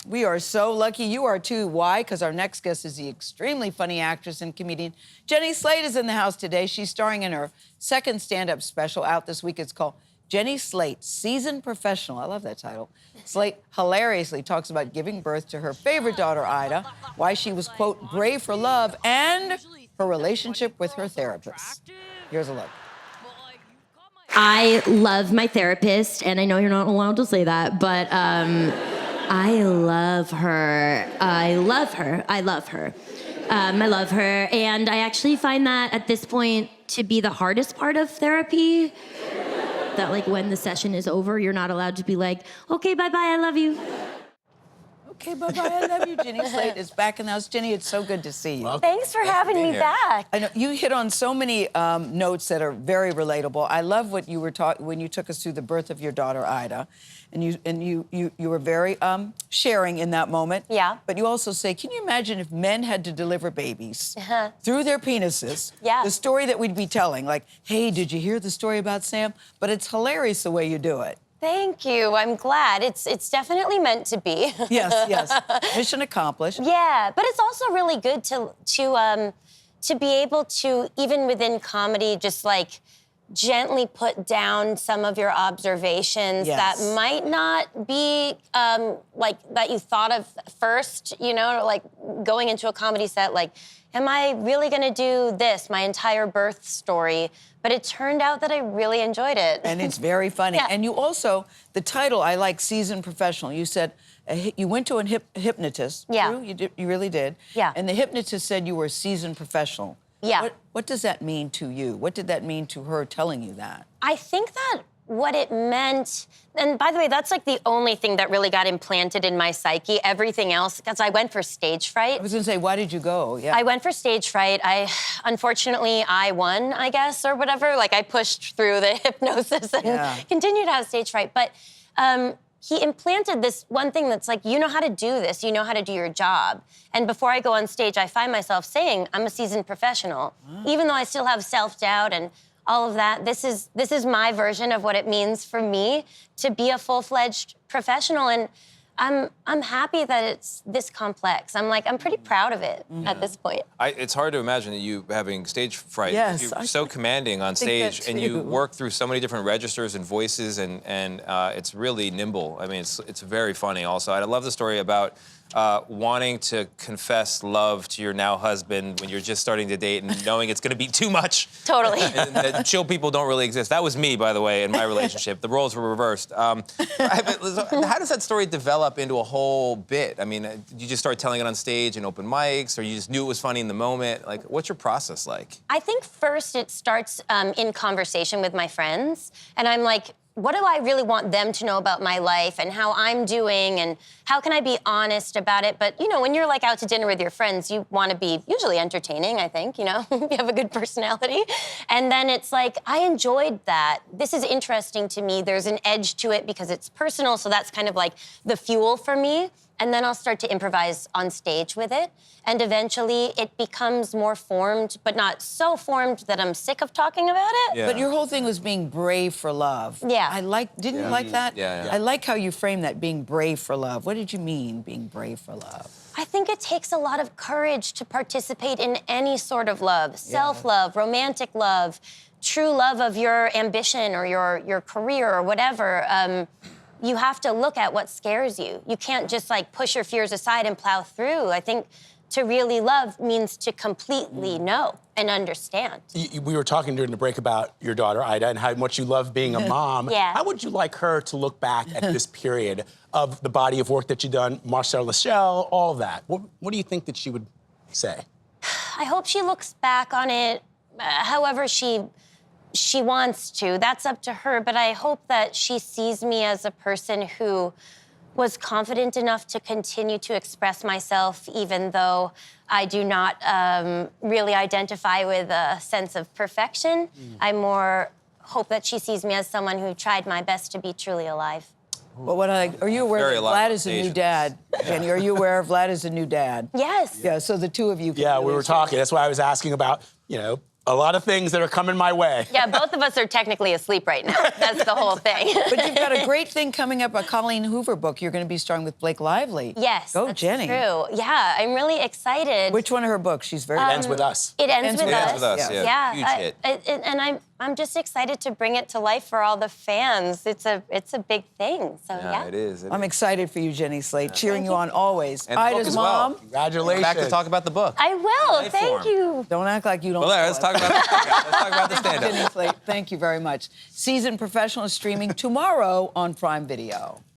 We are so lucky. You are too. Why? Because our next guest is the extremely funny actress and comedian. Jenny Slate is in the house today. She's starring in her second stand-up special out this week. It's called Jenny Slate, Seasoned Professional. I love that title. Slate hilariously talks about giving birth to her favorite daughter, Ida, why she was, quote, brave for love, and her relationship with her therapist. Here's a look. I love my therapist, and I know you're not allowed to say that, but I love her. I love her. I love her. I love her, and I actually find that at this point to be the hardest part of therapy. That like when the session is over, you're not allowed to be like, okay, bye-bye, I love you. Okay, bye-bye, I love you. Jenny Slate is back in the house. Jenny, it's so good to see you. Thanks for having me back. I know you hit on so many notes that are very relatable. I love what you were when you took us through the birth of your daughter Ida, and you were very sharing in that moment. Yeah. But you also say, can you imagine if men had to deliver babies through their penises? Yeah. The story that we'd be telling, like, hey, did you hear the story about Sam? But it's hilarious the way you do it. Thank you. I'm glad. It's definitely meant to be. Yes, yes. Mission accomplished. Yeah, but it's also really good to be able to, even within comedy, just like gently put down some of your observations that might not be like that you thought of first, you know, like going into a comedy set, like, am I really gonna do this, my entire birth story? But it turned out that I really enjoyed it. And it's very funny. Yeah. And you also, the title, I like, Seasoned Professional. You said you went to a hypnotist. Yeah. True? You really did. Yeah. And the hypnotist said you were a seasoned professional. Yeah. What does that mean to you? What did that mean to her telling you that? I think that what it meant, and by the way, that's like the only thing that really got implanted in my psyche. Everything else, because I went for stage fright. I was gonna say, why did you go? Yeah. I went for stage fright. Unfortunately, I won, I guess, or whatever. Like I pushed through the hypnosis and continued to have stage fright. But he implanted this one thing that's like, you know how to do this, you know how to do your job. And before I go on stage, I find myself saying, I'm a seasoned professional. Even though I still have self-doubt and all of that, this is my version of what it means for me to be a full-fledged professional. And I'm happy that it's this complex. I'm pretty proud of it at this point. It's hard to imagine that you having stage fright. Yes, You're so commanding on stage, and you work through so many different registers and voices, and it's really nimble. I mean, it's very funny. Also, I love the story about wanting to confess love to your now husband when you're just starting to date and knowing it's going to be too much. Totally. And that chill people don't really exist. That was me, by the way, in my relationship. The roles were reversed. How does that story develop into a whole bit? I mean, did you just start telling it on stage and open mics, or you just knew it was funny in the moment? Like, what's your process like? I think first it starts in conversation with my friends, and I'm like, what do I really want them to know about my life and how I'm doing, and how can I be honest about it? But, you know, when you're like out to dinner with your friends, you want to be usually entertaining, I think, you know, you have a good personality. And then it's like, I enjoyed that. This is interesting to me. There's an edge to it because it's personal, so that's kind of like the fuel for me. And then I'll start to improvise on stage with it. And eventually it becomes more formed, but not so formed that I'm sick of talking about it. Yeah. But your whole thing was being brave for love. Yeah. Didn't you like that? Yeah. I like how you framed that, being brave for love. What did you mean, being brave for love? I think it takes a lot of courage to participate in any sort of love. Self-love, romantic love, true love of your ambition or your career or whatever. You have to look at what scares you. You can't just like push your fears aside and plow through. I think to really love means to completely know and understand. We were talking during the break about your daughter, Ida, and how much you love being a mom. Yeah. How would you like her to look back at this period of the body of work that you've done, Marcel Lachelle, all that? What do you think that she would say? I hope she looks back on it however she wants to. That's up to her, but I hope that she sees me as a person who was confident enough to continue to express myself, even though I do not really identify with a sense of perfection. I more hope that she sees me as someone who tried my best to be truly alive. But are you aware that Vlad is a new dad? Jenny, are you aware Vlad is a new dad? Yes. Yeah, so the two of you can Yeah, really we were talking. That's why I was asking about, you know, A lot of things that are coming my way. Yeah, both of us are technically asleep right now. That's the whole thing. But you've got a great thing coming up, a Colleen Hoover book. You're going to be starring with Blake Lively. Yes, Go, that's Jenny. true. Yeah, I'm really excited. Which one of her books? She's very. Ends with us. It ends with It us. ends with us, yeah. Yeah, Huge hit. and I'm just excited to bring it to life for all the fans. It's a big thing. So yeah. It is. I'm excited for you, Jenny Slate, cheering you on always. And the book Ida's as well. mom. Congratulations. Back to talk about the book. I will. Life Thank form. you. Don't act like you don't. Well, there, know let's it. talk about let's talk about the stand-up. Jenny Slate, thank you very much. Seasoned Professional is streaming tomorrow on Prime Video.